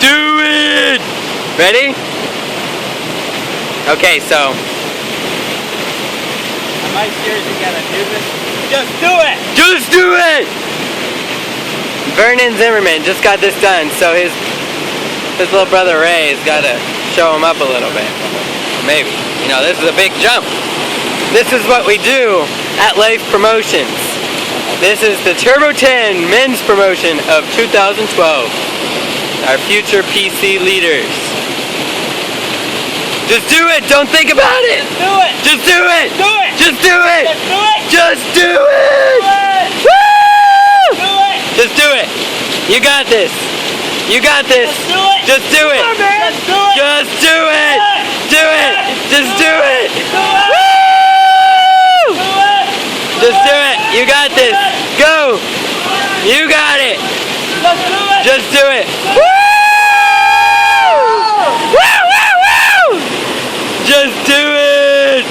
Do it! Ready? Okay, so. Am I seriously gonna do this? Just do it! Just do it! Vernon Zimmerman just got this done, so his little brother Ray has got to show him up a little bit. Maybe. You know, this is a big jump. This is what we do at Life Promotions. This is the Turbo 10 men's promotion of 2012. Our future PC leaders. Just do it! Don't think about it! Just do it! Just do it! Do it! Just do it! Just do it! Just do it! Woo! Do it! Just do it! You got this! You got this! Just do it! Just do it! Come on, man! Just do it! Just do it! Do it! Just do it! Do it! Woo! Do it! Just do it! You got this! Go! You got it! Just do it! Just do it! Woo! Woo! Woo! Woo! Just do it!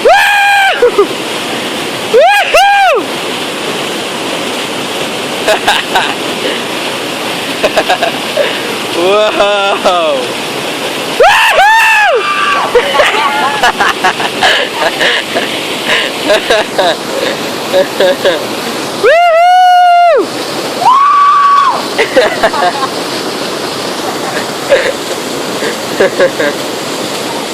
Woo! Woohoo! Whoa! Woohoo! Woo!